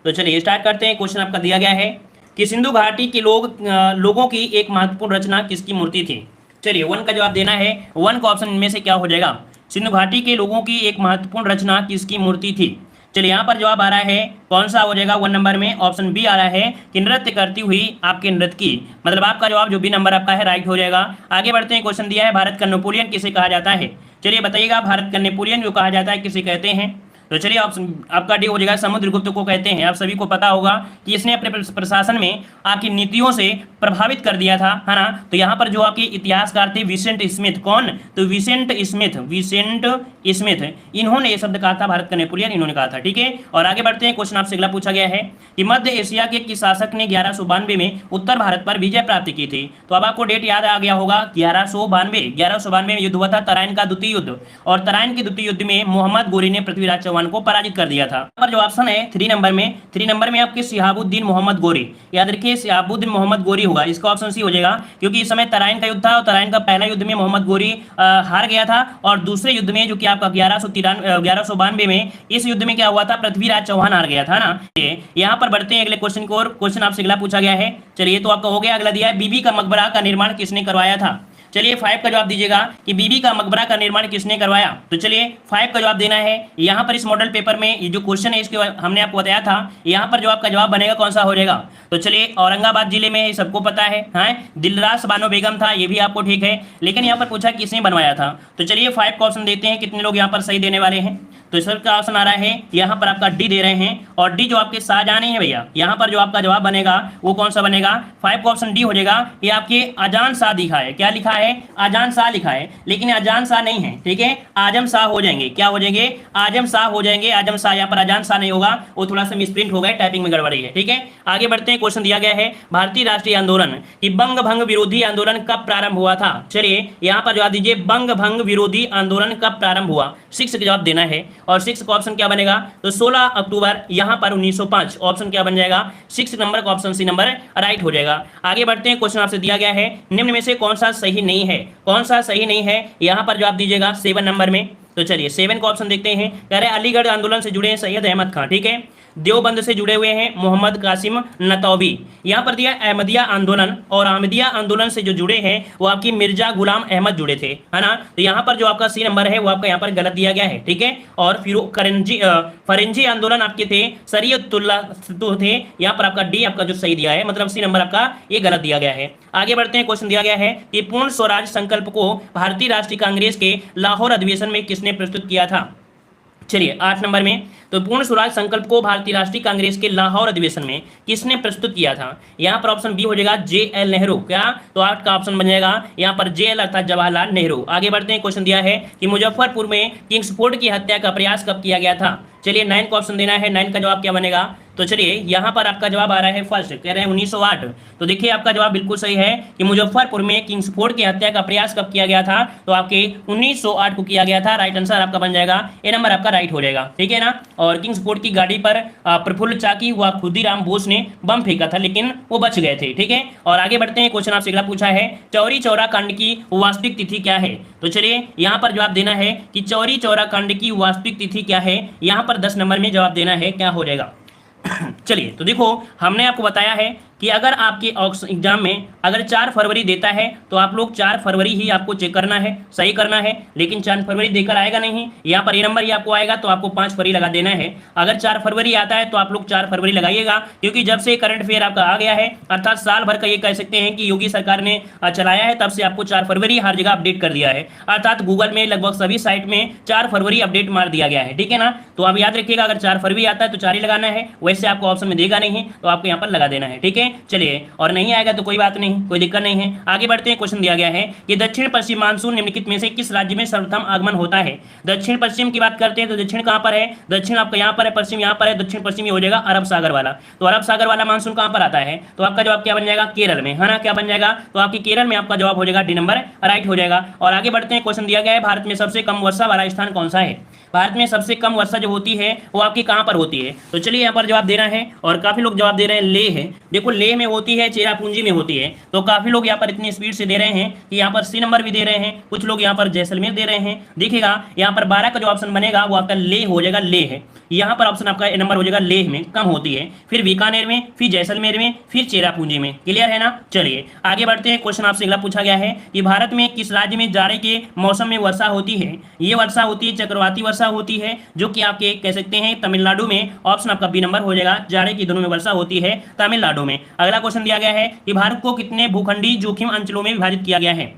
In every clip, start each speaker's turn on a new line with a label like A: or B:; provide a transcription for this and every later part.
A: तो चलिए स्टार्ट करते हैं। क्वेश्चन आपका दिया गया है कि सिंधु घाटी के लोगों की एक महत्वपूर्ण रचना किसकी मूर्ति थी। चलिए वन का जवाब देना है। वन का ऑप्शन इनमें से क्या हो जाएगा, सिंधु घाटी के लोगों की एक महत्वपूर्ण रचना किसकी मूर्ति थी। चलिए यहाँ पर जवाब आ रहा है, कौन सा हो जाएगा वन नंबर में, ऑप्शन बी आ रहा है कि नृत्य करती हुई आपके नृत्य की, मतलब आपका जवाब जो बी नंबर आपका है राइट हो जाएगा। आगे बढ़ते हैं। क्वेश्चन दिया है भारत का नेपोलियन किसे कहा जाता है। चलिए बताइएगा, भारत का नेपोलियन जो कहा जाता है किसे कहते हैं। तो चलिए ऑप्शन आपका डी हो जाएगा, समुद्रगुप्त को कहते हैं। आप सभी को पता होगा कि इसने अपने प्रशासन में आपकी नीतियों से प्रभावित कर दिया था, है ना। तो यहाँ पर जो आपके इतिहासकार थे विसेंट स्मिथ, कौन, तो विसेंट स्मिथ, इन्होंने ये शब्द कहा था, भारत का नेपोलियन इन्होंने कहा था। ठीक है, और आगे बढ़ते हैं। क्वेश्चन आपसे अगला पूछा गया है कि मध्य एशिया के किस शासक ने 1192 में उत्तर भारत पर विजय प्राप्त की थी। तो अब आपको डेट याद आ गया होगा, 1192 में युद्ध हुआ था, तराइन का द्वितीय युद्ध, और तराइन के द्वितीय युद्ध में मोहम्मद गोरी ने पृथ्वीराज चौहान को पराजित कर दिया था। यहाँ पर जो ऑप्शन है 3 नंबर में आपके सिहाबुद्दीन मोहम्मद गोरी, याद रखिए सिहाबुद्दीन मोहम्मद गोरी होगा, इसका ऑप्शन सी हो जाएगा, क्योंकि इस समय तराइन का युद्ध था और तराइन का पहला युद्ध में मोहम्मद गोरी हार गया था, और दूसरे युद्ध में जो कि आपका 1192 में, इस युद्ध में क्या हुआ था, पृथ्वीराज चौहान हार गया था ना। यहाँ पर बढ़ते हैं अगले क्वेश्चन को, और क्वेश्चन आपसे अगला पूछा गया है। चलिए तो आपका हो गया। अगला दिया है बीबी का मकबरा का निर्माण किसने करवाया था। चलिए 5 का जवाब दीजिएगा कि बीबी का मकबरा का निर्माण किसने करवाया। तो चलिए 5 का जवाब देना है। यहाँ पर इस मॉडल पेपर में ये जो क्वेश्चन है इसके हमने आपको बताया था, यहाँ पर जो आपका जवाब बनेगा कौन सा हो जाएगा। तो चलिए औरंगाबाद जिले में सबको पता है, हाँ, दिलरास बानो बेगम था, ये भी आपको ठीक है, लेकिन यहाँ पर पूछा किसने बनवाया था। तो चलिए 5 का ऑप्शन देते हैं, कितने लोग यहाँ पर सही देने वाले हैं। तो इस का ऑप्शन आ रहा है यहाँ पर आपका डी दे रहे हैं, और डी जो आपके शाहजहां नहीं है भैया, यहाँ पर जो आपका जवाब बनेगा वो कौन सा बनेगा, 5 का ऑप्शन डी हो जाएगा। ये आपके आजान शाह लिखा है, क्या लिखा है, आजान शाह लिखा है, लेकिन आजान शाह नहीं है, ठीक है, आजम शाह हो जाएंगे, क्या हो जाएंगे, आजम शाह हो जाएंगे, आजम शाह, यहाँ पर आजान शाह नहीं होगा, वो थोड़ा सा मिसप्रिंट हो गया, टाइपिंग में गड़बड़ी है। ठीक है, आगे बढ़ते हैं। क्वेश्चन दिया गया है भारतीय राष्ट्रीय आंदोलन कि बंग भंग विरोधी आंदोलन कब प्रारंभ हुआ था। चलिए यहाँ पर जवाब दीजिए, बंग भंग विरोधी आंदोलन कब प्रारंभ हुआ, 6 का जवाब देना है, और 6 का ऑप्शन क्या बनेगा, तो 16 अक्टूबर यहाँ पर 1905, ऑप्शन क्या बन जाएगा, 6 नंबर का ऑप्शन सी नंबर राइट हो जाएगा। आगे बढ़ते हैं। क्वेश्चन आपसे दिया गया है निम्न में से कौन सा सही नहीं है, कौन सा सही नहीं है, यहाँ पर जवाब दीजिएगा 7 नंबर में। तो चलिए 7 का ऑप्शन देखते हैं। कह रहे अलीगढ़ आंदोलन से जुड़े हैं सैयद अहमद खान, ठीक है, देवबंद से जुड़े हुए हैं मोहम्मद कासिम नतौबी, यहाँ पर दिया अहमदिया आंदोलन, और अहमदिया आंदोलन से जो जुड़े हैं वो आपकी मिर्जा गुलाम अहमद जुड़े थे, है ना। तो यहाँ पर जो आपका सी नंबर है वो आपका यहाँ पर गलत दिया गया है, ठीक है। और फरेंजी आंदोलन आपके थे सरियतुल्लाह थे, यहाँ पर आपका डी आपका जो सही दिया है, मतलब सी नंबर आपका ये गलत दिया गया है। आगे बढ़ते हैं। क्वेश्चन दिया गया है कि पूर्ण स्वराज संकल्प को भारतीय राष्ट्रीय कांग्रेस के लाहौर अधिवेशन में किसने प्रस्तुत किया था। चलिए 8 नंबर में, तो पूर्ण स्वराज संकल्प को भारतीय राष्ट्रीय कांग्रेस के लाहौर अधिवेशन में किसने प्रस्तुत किया था। यहाँ पर ऑप्शन बी हो जाएगा JL नेहरू, क्या, तो 8 का ऑप्शन बन जाएगा यहाँ पर JL अर्थात जवाहरलाल नेहरू। आगे बढ़ते हैं। क्वेश्चन दिया है कि मुजफ्फरपुर में किंग्सफोर्ड की हत्या का प्रयास कब किया गया था। चलिए 9 का ऑप्शन देना है, 9 का जवाब क्या बनेगा। तो चलिए यहाँ पर आपका जवाब आ रहा है फर्स्ट, कह रहे हैं 1908। तो देखिए आपका जवाब बिल्कुल सही है कि मुजफ्फरपुर में किंग्सफोर्ड की हत्या का प्रयास कब किया गया था, तो आपके 1908 को किया गया था। राइट आंसर आपका बन जाएगा, ए नंबर आपका राइट हो जाएगा, ठीक है ना। और किंग्सफोर्ड की गाड़ी पर प्रफुल्ल चाकी व खुदीराम बोस ने बम फेंका था, लेकिन वो बच गए थे, ठीक है। और आगे बढ़ते हैं। क्वेश्चन आपसे अगला पूछा है चौरी चौरा कांड की वास्तविक तिथि क्या है। तो चलिए यहाँ पर जवाब देना है कि चौरी चौरा कांड की वास्तविक तिथि क्या है, यहाँ पर 10 नंबर में जवाब देना है, क्या हो जाएगा। चलिए तो देखो हमने आपको बताया है कि अगर आपके एग्जाम में अगर 4 फरवरी देता है तो आप लोग 4 फरवरी ही आपको चेक करना है, सही करना है, लेकिन 4 फरवरी देकर आएगा नहीं, यहाँ पर ये नंबर ही आपको आएगा तो आपको 5 फरवरी लगा देना है। अगर 4 फरवरी आता है तो आप लोग 4 फरवरी लगाइएगा, क्योंकि जब से करंट अफेयर आपका आ गया है, अर्थात साल भर का ये कह सकते हैं कि योगी सरकार ने चलाया है, तब से आपको 4 फरवरी हर जगह अपडेट कर दिया है, अर्थात गूगल में लगभग सभी साइट में 4 फरवरी अपडेट मार दिया गया है, ठीक है ना। तो आप याद रखिएगा अगर 4 फरवरी आता है तो 4 ही लगाना है, वैसे आपको ऑप्शन में देगा नहीं तो आपको यहाँ पर लगा देना है, ठीक है। चलिए, और नहीं आएगा तो कोई बात नहीं, कोई दिक्कत नहीं है। आगे बढ़ते हैं। क्वेश्चन दिया गया है कि दक्षिण पश्चिम मानसून निम्नलिखित में से किस राज्य में सर्वप्रथम आगमन होता है। दक्षिण पश्चिम की बात करते हैं तो दक्षिण कहां पर है, दक्षिण आपका यहाँ पर है, पश्चिम यहाँ पर है, दक्षिण पश्चिम हो जाएगा अरब सागर वाला। तो अरब सागर वाला मानसून कहां पर आता है, तो आपका जवाब क्या बन जाएगा, केरल में, है ना। क्या बन जाएगा, तो आपके केरल में आपका जवाब हो जाएगा डी नंबर राइट हो जाएगा। और आगे बढ़ते हैं। क्वेश्चन दिया गया है भारत में सबसे कम वर्षा वाला स्थान कौन सा है। भारत में सबसे कम वर्षा जो होती है वो आपकी कहाँ पर होती है? तो चलिए यहाँ पर जवाब देना है, और काफी लोग जवाब दे रहे हैं लेह है। देखो लेह में होती है, चेरापूंजी में होती है। तो काफी लोग यहाँ पर इतनी स्पीड से दे रहे हैं कि यहाँ पर सी नंबर भी दे रहे हैं, कुछ लोग यहाँ पर जैसलमेर दे रहे हैं। देखिएगा यहाँ पर 12 का जो ऑप्शन बनेगा वो आपका लेह हो जाएगा, लेह है। यहाँ पर ऑप्शन आपका नंबर हो जाएगा लेह में कम होती है, फिर बीकानेर में, फिर जैसलमेर में, फिर चेरापूंजी में। क्लियर है ना? चलिए आगे बढ़ते हैं। क्वेश्चन आपसे अगला पूछा गया है कि भारत में किस राज्य में जाड़े के मौसम में वर्षा होती है? ये वर्षा होती है, चक्रवाती वर्षा होती है, जो कि आपके कह सकते हैं तमिलनाडु में। ऑप्शन आपका बी नंबर हो जाएगा, जाड़े की दिनों में वर्षा होती है तमिलनाडु में। अगला क्वेश्चन दिया गया है कि भारत को कितने भूखंडीय जोखिम अंचलों में विभाजित किया गया है?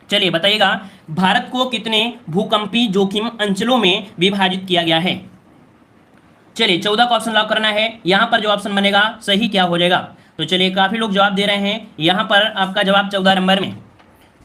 A: चलिए बताइएगा, भारत को कितने भूकंपीय जोखिम अंचलों में विभाजित किया गया है? चलिए 14 का ऑप्शन लॉक करना है। यहां पर जो ऑप्शन बनेगा सही क्या हो जाएगा? तो चलिए काफी लोग जवाब दे रहे हैं, यहां पर आपका जवाब 14 नंबर में।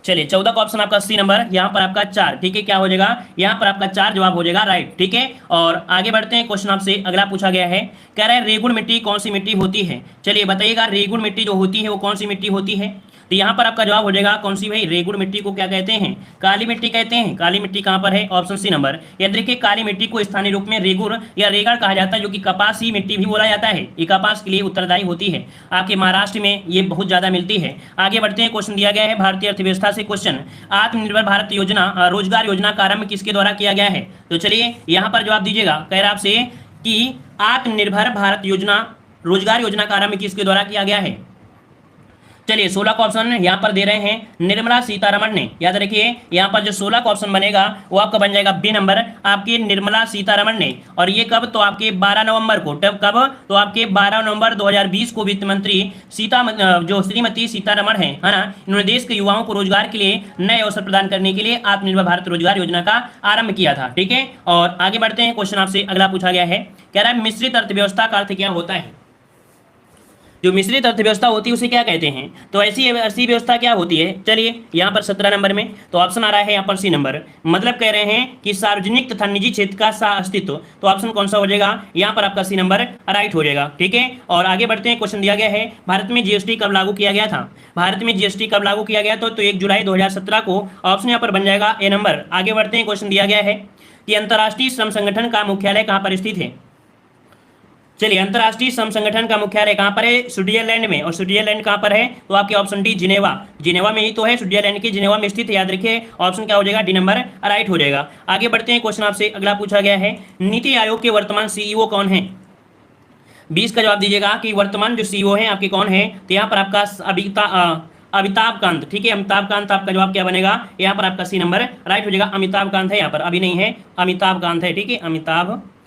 A: चलिए 14 का ऑप्शन आपका सी नंबर, यहाँ पर आपका 4। ठीक है, क्या हो जाएगा? यहाँ पर आपका 4 जवाब हो जाएगा, राइट। ठीक है, और आगे बढ़ते हैं। क्वेश्चन आपसे अगला पूछा गया है, कह रहा है रेगुड़ मिट्टी कौन सी मिट्टी होती है? चलिए बताइएगा, रेगुड़ मिट्टी जो होती है वो कौन सी मिट्टी होती है? तो यहाँ पर आपका जवाब हो जाएगा कौन सी भाई? रेगुड़ मिट्टी को क्या कहते हैं? काली मिट्टी कहते हैं। काली मिट्टी कहाँ पर है? Option C number. या देखिए, काली मिट्टी को स्थानीय रूप में रेगुड़ या रेगड़ कहा जाता है, जो कि कपासी मिट्टी भी बोला जाता है। ये कपास के लिए उत्तरदायी होती है। आपके महाराष्ट्र में ये बहुत ज्यादा मिलती है। आगे बढ़ते हैं। क्वेश्चन दिया गया है भारतीय अर्थव्यवस्था से क्वेश्चन, आत्मनिर्भर भारत योजना रोजगार योजना का आरंभ किसके द्वारा किया गया है? तो चलिए यहाँ पर जवाब दीजिएगा। कह रहा आपसे कि आत्मनिर्भर भारत योजना रोजगार योजना का आरंभ किसके द्वारा किया गया है? चलिए 16 का ऑप्शन यहाँ पर दे रहे हैं निर्मला सीतारमण ने। याद रखिए, यहाँ पर जो 16 का ऑप्शन बनेगा वो आपका बन जाएगा बी नंबर, आपकी निर्मला सीतारमण ने। और ये कब? तो आपके 12 नवंबर को। तब कब? तो आपके 12 नवंबर 2020 को वित्त मंत्री जो श्रीमती सीतारमण है ना, इन्होंने देश के युवाओं को रोजगार के लिए नए अवसर प्रदान करने के लिए आत्मनिर्भर भारत रोजगार योजना का आरंभ किया था। ठीक है, और आगे बढ़ते हैं। क्वेश्चन आपसे अगला पूछा गया है, कह रहा है मिश्रित अर्थव्यवस्था का अर्थ क्या होता है? जो मिश्रित अर्थव्यवस्था होती है उसे क्या कहते हैं? तो ऐसी व्यवस्था क्या होती है? चलिए यहाँ पर 17 नंबर में तो ऑप्शन आ रहा है यहाँ पर सी नंबर। मतलब कह रहे हैं कि सार्वजनिक तथा निजी क्षेत्र का अस्तित्व। तो ऑप्शन कौन सा हो जाएगा? यहाँ पर आपका सी नंबर राइट हो जाएगा। ठीक है, और आगे बढ़ते हैं। क्वेश्चन दिया गया है, भारत में जीएसटी कब लागू किया गया था? भारत में जीएसटी कब लागू किया गया? तो 1 जुलाई 2017 को। ऑप्शन यहाँ पर बन जाएगा ए नंबर। आगे बढ़ते हैं। क्वेश्चन दिया गया है कि अंतर्राष्ट्रीय श्रम संगठन का मुख्यालय कहाँ पर स्थित है? चलिए अंतर्राष्ट्रीय श्रम संगठन का मुख्यालय कहाँ पर है? स्विट्जरलैंड में। और स्विट्जरलैंड कहाँ पर है? तो आपके ऑप्शन डी जिनेवा। जिनेवा में ही तो है, स्विट्जरलैंड के जिनेवा में स्थित है। याद रखिए, ऑप्शन क्या हो जाएगा? डी नंबर राइट हो जाएगा। आगे बढ़ते हैं। क्वेश्चन आपसे अगला पूछा गया है, नीति आयोग के वर्तमान सीईओ कौन है? 20 का जवाब दीजिएगा कि वर्तमान जो सीईओ है आपके कौन है? तो यहाँ पर आपका अमिताभ कांत। ठीक है, अमिताभ कांत आपका जवाब क्या बनेगा? यहाँ पर आपका सी नंबर राइट हो जाएगा। अमिताभ कांत है यहाँ पर, अभी नहीं है, अमिताभ कांत है। ठीक है,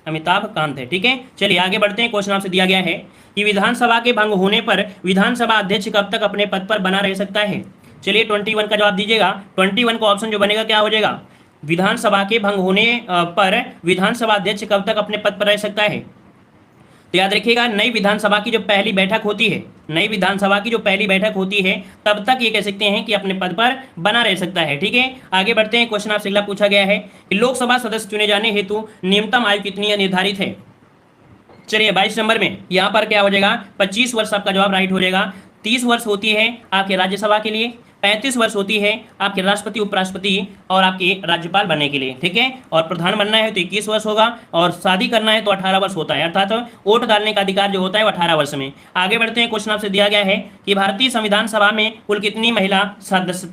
A: अमिताभ कांत है। ठीक है, चलिए आगे बढ़ते हैं। क्वेश्चन आपसे दिया गया है कि विधानसभा के भंग होने पर विधानसभा अध्यक्ष कब तक अपने पद पर बना रह सकता है? चलिए 21 का जवाब दीजिएगा। 21 का ऑप्शन जो बनेगा क्या हो जाएगा? विधानसभा के भंग होने पर विधानसभा अध्यक्ष कब तक अपने पद पर रह सकता है? तो याद रखिएगा, नई विधानसभा की जो पहली बैठक होती है, नई विधानसभा की जो पहली बैठक होती है तब तक ये कह सकते हैं कि अपने पद पर बना रह सकता है। ठीक है, आगे बढ़ते हैं। क्वेश्चन आपसे अगला पूछा गया है कि लोकसभा सदस्य चुने जाने हेतु न्यूनतम आयु कितनी निर्धारित है? चलिए 22 नंबर में यहाँ पर क्या हो जाएगा? 25 वर्ष आपका जवाब राइट हो जाएगा। 30 वर्ष होती है आपके राज्यसभा के लिए, 35 वर्ष होती है आपके राष्ट्रपति, उपराष्ट्रपति और आपके राज्यपाल बनने के लिए। ठीक है, और प्रधान बनना है तो 21 वर्ष होगा, और शादी करना है तो 18 वर्ष होता है। अर्थात वोट डालने का अधिकार जो होता है वो 18 वर्ष में। आगे बढ़ते हैं। क्वेश्चन आपसे दिया गया है कि भारतीय संविधान सभा में कुल कितनी महिला सदस्य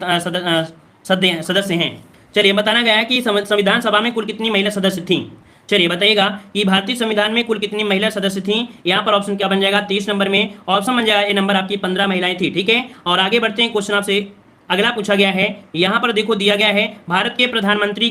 A: हैं? चलिए बताना गया है कि संविधान सभा में कुल कितनी महिला सदस्य थी। चलिए बताइएगा कि भारतीय संविधान में कुल कितनी महिला सदस्य थी? यहाँ पर ऑप्शन क्या बन जाएगा? 30 नंबर में ऑप्शन बन जाएगा ए नंबर, आपकी 15 महिलाएं थी। ठीक है, और आगे बढ़ते हैं। क्वेश्चन आपसे अगला पूछा गया है, यहाँ पर देखो दिया गया है भारत के प्रधानमंत्री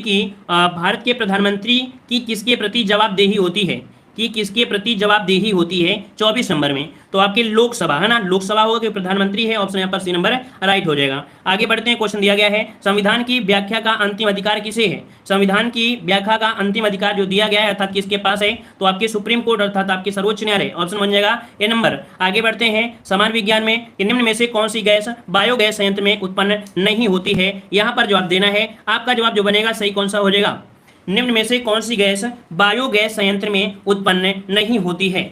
A: की किसके प्रति जवाबदेही होती है? कि किसके प्रति जवाबदेही होती है? 24 नंबर में तो आपके लोकसभा है ना, लोकसभा होगा कि प्रधानमंत्री है। ऑप्शन यहाँ पर सी नंबर राइट हो जाएगा। आगे बढ़ते हैं। क्वेश्चन दिया गया है, संविधान की व्याख्या का अंतिम अधिकार किसे है? संविधान की व्याख्या का अंतिम अधिकार जो दिया गया है अर्थात किसके पास है? तो आपके सुप्रीम कोर्ट अर्थात आपके सर्वोच्च न्यायालय। ऑप्शन बन जाएगा ए नंबर। आगे बढ़ते हैं। समान विज्ञान में निम्न में से कौन सी गैस बायोगैस संयंत्र में उत्पन्न नहीं होती है? यहाँ पर जवाब देना है। आपका जवाब जो बनेगा सही कौन सा हो जाएगा? निम्न में से कौन सी गैस बायोगैस संयंत्र में उत्पन्न नहीं होती है?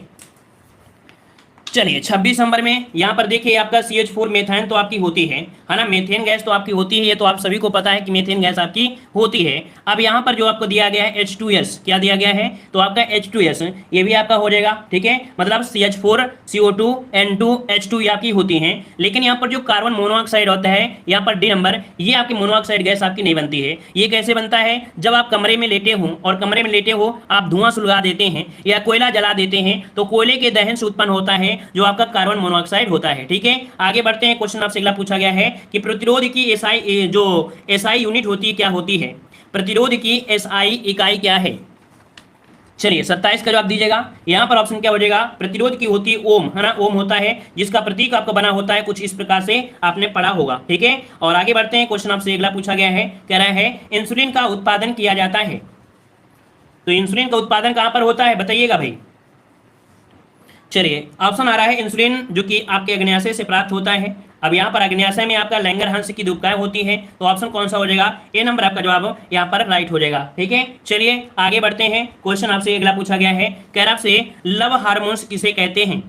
A: चलिए 26 नंबर में यहाँ पर देखिए आपका CH4 मेथेन तो आपकी होती है ना, मेथेन गैस तो आपकी होती है, ये तो आप सभी को पता है कि मेथेन गैस आपकी होती है। अब यहाँ पर जो आपको दिया गया है H2S, क्या दिया गया है, तो आपका H2S ये भी आपका हो जाएगा, ठीक है, मतलब CH4 CO2 N2 H2 ये आपकी होती हैं। लेकिन यहाँ पर जो कार्बन मोनोऑक्साइड होता है यहाँ पर डी नंबर, ये आपकी मोनोऑक्साइड गैस आपकी नहीं बनती है। ये कैसे बनता है, जब आप कमरे में लेटे हो और कमरे में लेटे हो आप धुआं सुलगा देते हैं या कोयला जला देते हैं, तो कोयले के दहन से उत्पन्न होता है जो आपका कार्बन मोनोऑक्साइड होता है, ठीक है। आगे बढ़ते हैं, क्वेश्चन आपसे अगला पूछा गया है कि प्रतिरोध की एसआई जो एसआई यूनिट होती है क्या होती है, प्रतिरोध की एसआई इकाई क्या है। चलिए 27 का जवाब दीजिएगा। यहाँ पर ऑप्शन क्या हो जाएगा, प्रतिरोध की होती है ओम, है ना, ओम होता है जिसका प्रतीक आपको बना होता है कुछ इस प्रकार से आपने पढ़ा होगा, ठीक है। और आगे बढ़ते हैं, क्वेश्चन आपसे अगला पूछा गया है, कह रहा है इंसुलिन का उत्पादन किया जाता है, तो इंसुलिन का उत्पादन कहां पर होता है बताइएगा भाई। चलिए ऑप्शन आ रहा है इंसुलिन जो कि आपके अग्न्याशय से प्राप्त होता है। अब यहाँ पर अग्न्याशय में आपका लैंगरहंस की दुबकाएं होती है, तो ऑप्शन कौन सा हो जाएगा, ए नंबर आपका जवाब यहाँ पर राइट हो जाएगा, ठीक है। चलिए आगे बढ़ते हैं, क्वेश्चन आपसे अगला पूछा गया है, कह रहा आपसे लव हार्मोन्स किसे कहते हैं।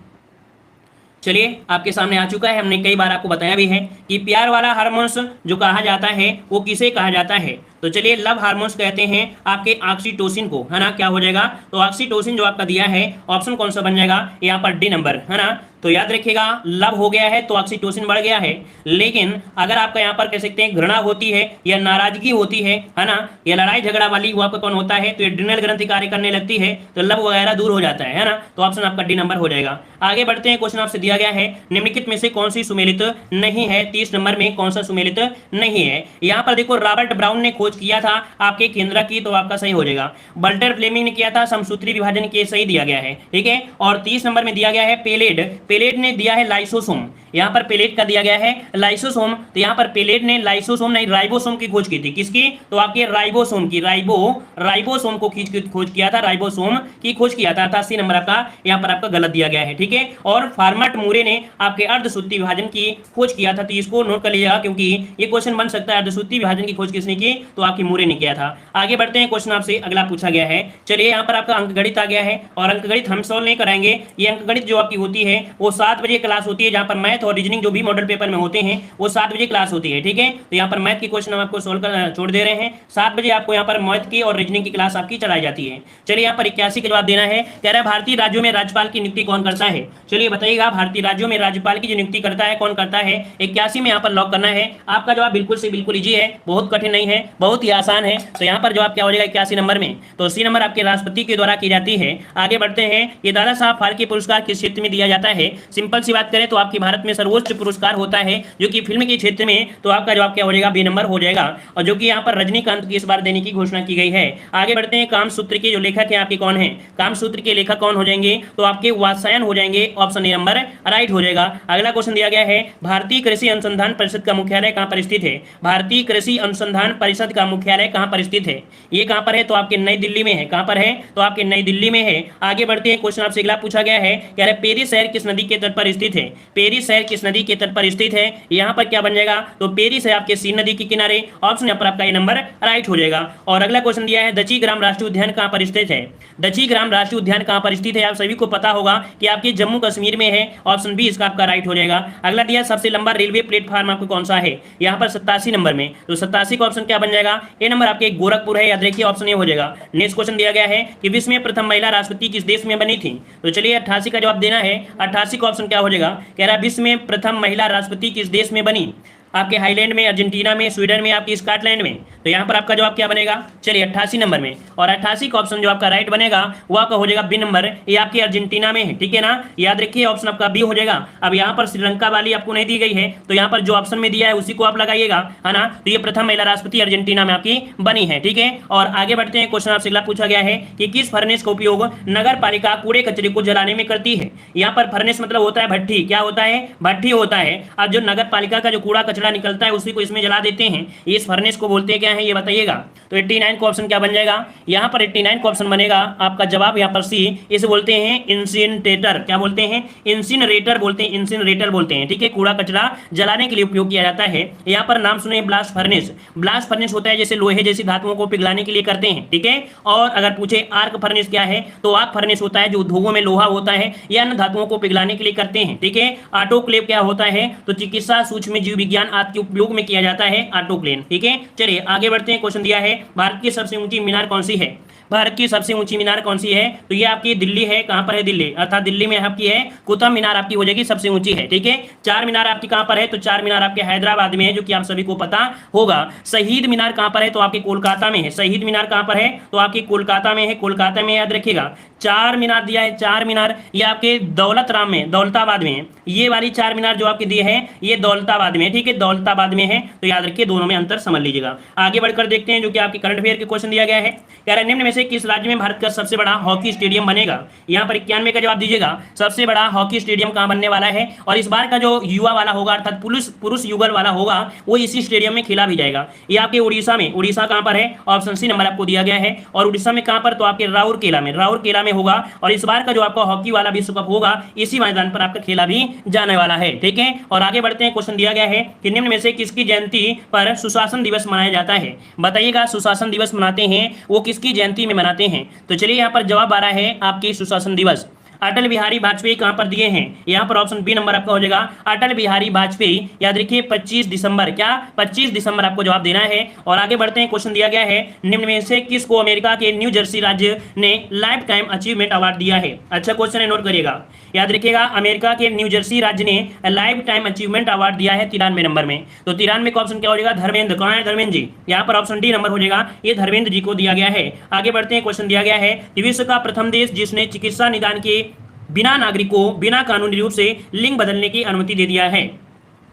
A: चलिए आपके सामने आ चुका है, हमने कई बार आपको बताया भी है कि प्यार वाला हार्मोन्स जो कहा जाता है वो किसे कहा जाता है, तो चलिए लव हार्मोन्स कहते हैं आपके ऑक्सीटोसिन को, है ना। क्या हो जाएगा, तो ऑक्सीटोसिन जो आपका दिया है ऑप्शन कौन सा बन जाएगा, यहाँ पर डी नंबर, है ना। तो याद रखिएगा लव हो गया है तो ऑक्सीटोसिन बढ़ गया है, लेकिन अगर आपका यहाँ पर कह सकते हैं घृणा होती है या नाराजगी होती है ना, या लड़ाई झगड़ा वाली वो आपका कौन होता है, तो एड्रिनल ग्रंथि कार्य करने लगती है तो लव वगैरह दूर हो जाता है ना। तो ऑप्शन आपका डी नंबर हो जाएगा। आगे बढ़ते हैं, क्वेश्चन आपसे दिया गया है निम्नलिखित में से कौन सी सुमेलित नहीं है, 30 नंबर में कौन सा सुमेलित नहीं है। यहाँ पर देखो रॉबर्ट ब्राउन ने खोज किया था आपके केंद्र की, तो आपका सही हो जाएगा। वल्टर फ्लेमिंग ने किया था समसूत्री विभाजन के, सही दिया गया है, ठीक है। और 30 नंबर में दिया गया है पेलेट, पेलेट ने दिया है लाइसोसोम, यहाँ पर पेलेट का दिया गया है लाइसोसोम, तो यहाँ पर पेलेट ने लाइसोसोम नहीं राइबोसोम की खोज की थी, किसकी, तो आपके राइबोसोम की, राइबोसोम को खोज किया था, राइबोसोम की खोज किया था। 88 नंबर आपका यहाँ पर आपका गलत दिया गया है, ठीक है। और फार्मट मूरे ने आपके अर्धसूत्री विभाजन की खोज किया था, तो इसको नोट कर लीजिएगा क्योंकि ये क्वेश्चन बन सकता है, अर्धसूत्री विभाजन की खोज किसने की, तो आपकी मूरे ने किया था। आगे बढ़ते हैं, क्वेश्चन आपसे अगला पूछा गया है, चलिए यहाँ पर आपका अंकगणित आ गया है, और अंकगणित हम सॉल्व नहीं कराएंगे, ये अंकगणित जो आपकी होती है वो 7 बजे क्लास होती है, जहाँ पर मैथ और रीजनिंग जो भी मॉडल पेपर में होते हैं वो 7 बजे क्लास होती है, ठीक है। तो यहाँ पर मैथ की क्वेश्चन हम आपको सोल्व कर छोड़ दे रहे हैं, 7 बजे आपको यहाँ पर मैथ की और रीजनिंग की क्लास आपकी चलाई जाती है। चलिए यहाँ पर 81 का जवाब देना है, कह रहा है भारतीय राज्यों में राज्यपाल की नियुक्ति कौन करता है। चलिए बताइएगा भारतीय राज्यों में राज्यपाल की जो नियुक्ति करता है कौन करता है, 81 में यहाँ पर लॉक करना है। आपका जवाब बिल्कुल से बिल्कुल इजी है, बहुत कठिन नहीं है, बहुत ही आसान है। तो यहाँ पर जवाब क्या हो जाएगा 81 नंबर में, तो 80 नंबर आपके राष्ट्रपति के द्वारा की जाती है। आगे बढ़ते हैं, ये दादा साहब फाल्के पुरस्कार किस क्षेत्र में दिया जाता है। सिंपल सी बात करें तो आपकी भारत में सर्वोच्च पुरस्कार होता है जो कि फिल्म के क्षेत्र में, तो आपका जवाब क्या हो जाएगा, बी नंबर हो जाएगा, और जो कि यहाँ पर रजनीकांत की इस बार देने की घोषणा की गई है। आगे बढ़ते हैं, कामसूत्र के जो लेखक हैं आपके कौन है, कामसूत्र के लेखक कौन हो जाएंगे, तो आपके वात्स्यायन हो जाएंगे, ऑप्शन ए नंबर राइट हो जाएगा। अगला क्वेश्चन दिया गया है, भारतीय कृषि अनुसंधान परिषद का मुख्यालय कहाँ पर स्थित है। भारतीय कृषि अनुसंधान परिषद का मुख्यालय कहाँ पर स्थित है, ये कहाँ पर है, तो आपके नई दिल्ली में है। कहाँ पर है, तो आपके नई दिल्ली में है। आगे बढ़ते हैं, क्वेश्चन आपसे अगला पूछा गया है, कह रहे पेरिस शहर किस नदी के तट पर स्थित है। पेरिस शहर किस नदी के तट पर स्थित है, यहाँ पर क्या बन जाएगा, तो पेरिस है आपके सीन नदी के किनारे, ऑप्शन यहाँ पर आपका ये नंबर राइट हो जाएगा। और अगला क्वेश्चन दिया है, दची ग्राम राष्ट्रीय उद्यान कहाँ पर स्थित है। दची ग्राम राष्ट्रीय उद्यान कहाँ पर स्थित है, आप सभी को पता होगा कि आपके जम्मू कश्मीर में है, ऑप्शन बी इसका आपका राइट हो जाएगा। अगला दिया सबसे लंबा रेलवे प्लेटफॉर्म आपको कौन सा है, यहाँ पर 87 नंबर में, तो 87 का ऑप्शन क्या बन जाएगा, ए नंबर आपके गोरखपुर है, याद रखिए ऑप्शन ए हो जाएगा। नेक्स्ट क्वेश्चन दिया गया है कि विश्व में प्रथम महिला राष्ट्रपति किस देश में बनी थी, तो चलिए 88 का जवाब देना है। 88 का ऑप्शन क्या हो जाएगा, कह रहा है विश्व में प्रथम महिला राष्ट्रपति किस देश में बनी, आपके हाईलैंड में, अर्जेंटीना में, स्वीडन में, आपकी स्कॉटलैंड में, तो यहाँ पर आपका जवाब क्या बनेगा, चलिए 88 नंबर में। और 88 का ऑप्शन जो आपका राइट बनेगा वो आपका हो जाएगा बी नंबर, ये आपकी अर्जेंटीना में है, ठीक है ना, याद रखिए ऑप्शन आपका बी हो जाएगा। अब यहाँ पर श्रीलंका वाली आपको नहीं दी गई है, तो यहाँ पर जो ऑप्शन में दिया है उसी को आप लगाइएगा, है ना। तो ये प्रथम महिला राष्ट्रपति अर्जेंटीना में आपकी बनी है, ठीक है। और आगे बढ़ते हैं, क्वेश्चन आपसे अगला पूछा गया है कि किस फर्नेस का उपयोग नगर पालिका कूड़े कचरे को जलाने में करती है। यहाँ पर फर्नेस मतलब होता है भट्टी, क्या होता है, भट्टी होता है। अब जो नगर पालिका का जो कूड़ा कचरा कचरा निकलता है उसी को इसमें जला देते हैं, इस फर्नेस को बोलते क्या है ये बताइएगा। तो 89 का ऑप्शन क्या बन जाएगा, यहाँ पर 89 का ऑप्शन बनेगा आपका जवाब यहाँ पर सी, इसे बोलते हैं इंसिनरेटर। क्या बोलते हैं, इंसिनरेटर बोलते हैं, इंसिनरेटर बोलते हैं, ठीक है। कूड़ा कचरा जलाने के लिए उपयोग किया जाता है। यहाँ पर नाम सुने ब्लास्ट फर्नेस, ब्लास्ट फर्नेस होता है जैसे लोहे जैसी धातुओं को पिघलाने के लिए करते हैं, ठीक है। और अगर पूछे आर्क फर्नेस क्या है, तो आर्क फर्नेस होता है जो उद्योगों में लोहा होता है या अन्य धातुओं को पिघलाने के लिए करते हैं, ठीक है। ऑटोक्लेव क्या होता है, तो चिकित्सा सूक्ष्म जीव विज्ञान आदि के उपयोग में किया जाता है ऑटोक्लेव, ठीक है। चलिए आगे बढ़ते हैं। क्वेश्चन दिया है भारत की सबसे ऊंची मीनार कौन सी है, भारत की सबसे ऊंची मीनार कौन सी है, तो ये आपकी दिल्ली है। कहां पर है, दिल्ली, अर्थात दिल्ली में आपकी है कुतुब मीनार, आपकी हो जाएगी सबसे ऊंची है, ठीक है। चार मीनार आपकी कहां पर है, तो चार मीनार आपके हैदराबाद में है, जो कि आप सभी को पता होगा। शहीद मीनार कहां पर है, तो आपके कोलकाता में है। शहीद मीनार कहां पर है, तो आपके कोलकाता में है, कोलकाता में याद रखिएगा। चार मीनार दिया है, चार मीनार ये आपके दौलत राम में, दौलताबाद में है। ये वाली चार मीनार जो आपके दिए हैं ये दौलताबाद में है, ठीक है, दौलताबाद में है। तो याद रखिए दोनों में अंतर समझ लीजिएगा। आगे बढ़कर देखते हैं जो कि आपके करंट अफेयर के क्वेश्चन दिया गया है। कह रहा है निम्न में से किस राज्य में भारत का सबसे बड़ा हॉकी स्टेडियम बनेगा, यहाँ पर 91 का जवाब दीजिएगा। सबसे बड़ा हॉकी स्टेडियम कहाँ बनने वाला है, और इस बार का जो युवा वाला होगा अर्थात पुरुष युगल वाला होगा वो इसी स्टेडियम में खेला भी जाएगा। ये आपके उड़ीसा में, उड़ीसा कहाँ पर है, ऑप्शन सी नंबर आपको दिया गया है। और उड़ीसा में कहाँ पर, तो आपके राउरकेला में, राउरकेला में होगा। और इस बार का जो आपका हॉकी वाला विश्व कप होगा इसी मैदान पर आपका खेला भी जाने वाला है, ठीक है। और आगे बढ़ते हैं। क्वेश्चन दिया गया है कि निम्न में से किसकी जयंती पर सुशासन दिवस मनाया जाता है, बताइएगा। सुशासन दिवस मनाते हैं वो किसकी जयंती में मनाते हैं, तो चलिए यहाँ पर जवाब आ रहा है आपकी सुशासन दिवस अटल बिहारी वाजपेयी कहां पर दिए हैं, यहाँ पर ऑप्शन बी नंबर आपका हो जाएगा अटल बिहारी वाजपेयी। याद रखिए 25 दिसंबर, क्या 25 दिसंबर आपको जवाब देना है। और आगे बढ़ते हैं। क्वेश्चन दिया गया है निम्न में से किसको अमेरिका के न्यू जर्सी राज्य ने लाइफ टाइम अचीवमेंट अवार्ड दिया है। अच्छा क्वेश्चन है, नोट करिएगा, याद रखिएगा। अमेरिका के न्यू जर्सी राज्य ने लाइफ टाइम अचीवमेंट अवार्ड दिया है 93 नंबर में। तो 93 का ऑप्शन क्या हो जाएगा, धर्मेंद्र। कौन है, धर्मेंद्र जी। यहाँ पर ऑप्शन डी नंबर हो जाएगा, ये धर्मेंद्र जी को दिया गया है। आगे बढ़ते हैं। क्वेश्चन दिया गया है कि विश्व का प्रथम देश जिसने चिकित्सा निदान के बिना नागरिकों बिना कानूनी रूप से लिंग बदलने की अनुमति दे दिया है।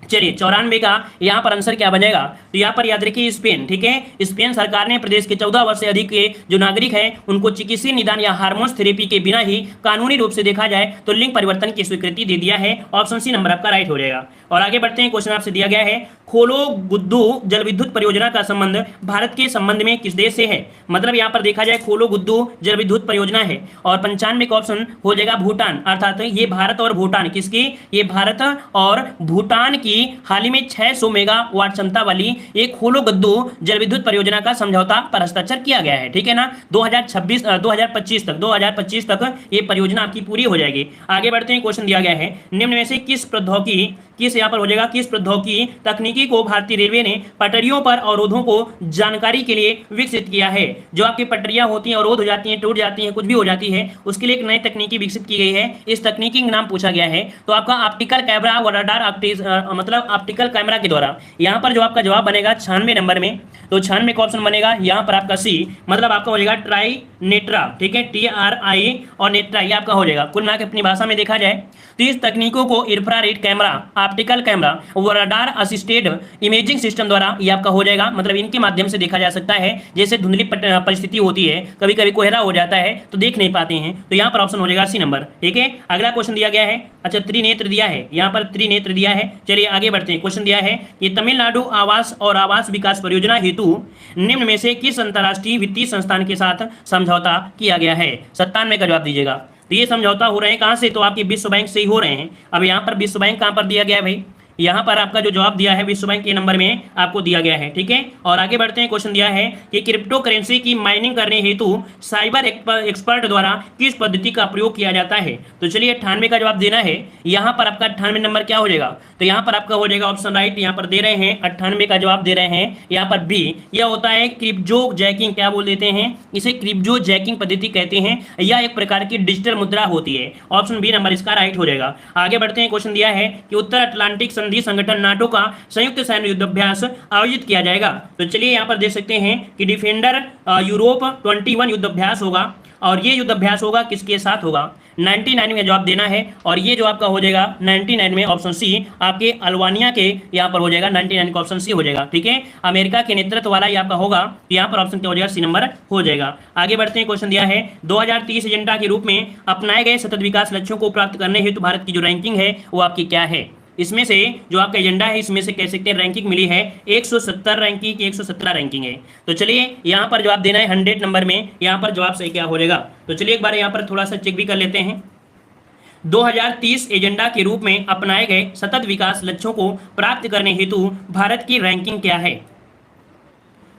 A: चलिए 94 का यहाँ पर आंसर क्या बनेगा, तो यहाँ पर याद रखिए स्पेन, ठीक है। स्पेन सरकार ने प्रदेश के 14 वर्ष से अधिक के जो नागरिक हैं उनको चिकित्सीय निदान या हार्मोन्स थेरेपी के बिना ही कानूनी रूप से देखा जाए तो लिंग परिवर्तन की स्वीकृति दे दिया है। ऑप्शन सी नंबर आपका राइट हो जाएगा। और आगे बढ़ते हैं। क्वेश्चन आपसे दिया गया है खोलो गुद्दू जल विद्युत परियोजना का संबंध भारत के संबंध में किस देश से है, मतलब यहाँ पर देखा जाए खोलो गुद्दू जल विद्युत परियोजना है। और 95 का ऑप्शन हो जाएगा भूटान, अर्थात ये भारत और भूटान किसकी, ये भारत और भूटान की हाल ही में 600 मेगावाट क्षमता वाली एक खोलो गुद्दू जल विद्युत परियोजना का समझौता पर हस्ताक्षर किया गया है, ठीक है ना। 2025 तक ये परियोजना आपकी पूरी हो जाएगी। आगे बढ़ते हैं। क्वेश्चन दिया गया है निम्न में से किस प्रौद्योगिकी, किस यहाँ पर हो जाएगा, किस प्रौद्योगिकी तकनीकी को भारतीय रेलवे ने पटरियों पर अवरोधों को जानकारी के लिए विकसित किया है। जो आपकी पटरियां होती हैं, अवरोध हो जाती हैं, टूट जाती हैं, कुछ भी हो जाती है, उसके लिए एक नई तकनीकी विकसित की गई है। इस तकनीकी का नाम पूछा गया है, तो आपका ऑप्टिकल कैमरा व रडार मतलब ऑप्टिकल कैमरा के द्वारा। यहाँ पर जो आपका जवाब बनेगा 96 नंबर में, तो 96 का ऑप्शन बनेगा यहाँ पर आपका सी, मतलब आपका हो जाएगा ट्राई नेट्रा, ठीक है, TRI और नेट्रा, ये आपका हो जाएगा। कुल मिला के अपनी भाषा में देखा जाए तो इस तकनीकों को इंफ्रारेड कैमरा, ऑप्टिकल कैमरा व रडार असिस्टेड इमेजिंग सिस्टम द्वारा ये आपका हो जाएगा, मतलब इनके माध्यम से देखा जा सकता है। जैसे धुंधली परिस्थिति होती है, कभी कभी कोहरा हो जाता है तो देख नहीं पाते हैं, तो यहाँ पर ऑप्शन हो जाएगा सी नंबर, ठीक है। अगला क्वेश्चन दिया गया है, अच्छा त्रिनेत्र दिया है, यहाँ पर त्रिनेत्र दिया है। चलिए आगे बढ़ते हैं। क्वेश्चन दिया है कि तमिलनाडु आवास और आवास विकास परियोजना हेतु निम्न में से किस अंतर्राष्ट्रीय वित्तीय संस्थान के साथ समझौता किया गया है, 97 का जवाब दीजिएगा। तो ये समझौता हो रहे हैं कहाँ से, तो आपके विश्व बैंक से ही हो रहे हैं। अब यहाँ पर विश्व बैंक कहाँ पर दिया गया है भाई, यहाँ पर आपका जो जवाब दिया है विश्व बैंक के नंबर में आपको दिया गया है, ठीक है। और आगे बढ़ते हैं। क्वेश्चन दिया है कि क्रिप्टो करेंसी की माइनिंग करने हेतु साइबर एक्सपर्ट द्वारा किस पद्धति का प्रयोग किया जाता है, तो चलिए 98 का जवाब देना है। यहाँ पर आपका 98 नंबर क्या हो जाएगा, तो यहाँ पर आपका हो जाएगा ऑप्शन राइट, यहाँ पर दे रहे हैं 98 का जवाब दे रहे हैं यहाँ पर बी। यह होता है क्रिप्टो जैकिंग, क्या बोल देते हैं इसे, क्रिप्टो जैकिंग पद्धति कहते हैं। यह एक प्रकार की डिजिटल मुद्रा होती है, ऑप्शन बी नंबर इसका राइट हो जाएगा। आगे बढ़ते हैं। क्वेश्चन दिया है कि उत्तर अटलांटिक संधि संगठन नाटो का संयुक्त सैन्य युद्धाभ्यास आयोजित किया जाएगा, तो चलिए यहाँ पर देख सकते हैं कि डिफेंडर यूरोप 21 युद्धाभ्यास होगा, और ये युद्धाभ्यास होगा किसके साथ होगा, 99 में जवाब देना है। और ये जो आपका हो जाएगा 99 में ऑप्शन सी, आपके अल्बानिया के यहाँ पर हो जाएगा 99 का ऑप्शन सी हो जाएगा, ठीक है। अमेरिका के नेतृत्व वाला ये आपका होगा, तो यहाँ पर ऑप्शन क्या हो जाएगा, सी नंबर हो जाएगा। आगे बढ़ते हैं। क्वेश्चन दिया है 2030 एजेंडा के रूप में अपनाए गए सतत विकास लक्ष्यों को प्राप्त करने हेतु भारत की जो रैंकिंग है वो आपकी क्या है, इसमें से जो आपका एजेंडा है इसमें से कह सकते हैं रैंकिंग मिली है 170 रैंकिंग की, 117 रैंकिंग है। तो चलिए यहाँ पर जवाब देना है 100 नंबर में, यहाँ पर जवाब सही क्या हो जाएगा। तो चलिए एक बार यहाँ पर थोड़ा सा चेक भी कर लेते हैं। 2030 एजेंडा के रूप में अपनाए गए सतत विकास लक्ष्यों को प्राप्त करने हेतु भारत की रैंकिंग क्या है।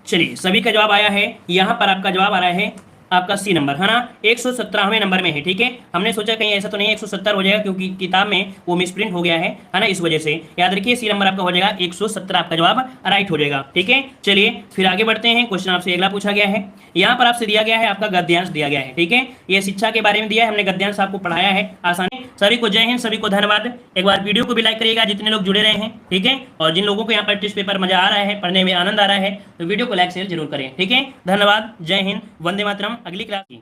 A: चलिए सभी का जवाब आया है, यहाँ पर आपका जवाब आ रहा है आपका सी नंबर, है ना, 117वें नंबर में है। ठीक है, हमने सोचा कहीं ऐसा तो नहीं 170 हो जाएगा, क्योंकि किताब में वो मिसप्रिंट हो गया है ना, इस वजह से याद रखिए सी नंबर आपका हो जाएगा 117, आपका जवाब राइट हो जाएगा। ठीक है, चलिए फिर आगे बढ़ते हैं। क्वेश्चन आपसे अगला पूछा गया है, यहाँ पर आपसे दिया गया है आपका गद्यांश दिया गया है। ठीक है, ये शिक्षा के बारे में दिया है, हमने गद्यांश आपको पढ़ाया है आसानी। सभी को जय हिंद, सभी को धन्यवाद। एक बार वीडियो को भी लाइक करिएगा जितने लोग जुड़े रहे हैं। ठीक है, और जिन लोगों को यहाँ पर टेस्ट पेपर मजा आ रहा है, पढ़ने में आनंद आ रहा है, तो वीडियो को लाइक शेयर जरूर करें। ठीक है, धन्यवाद, जय हिंद, वंदे मातरम। अगली क्लास की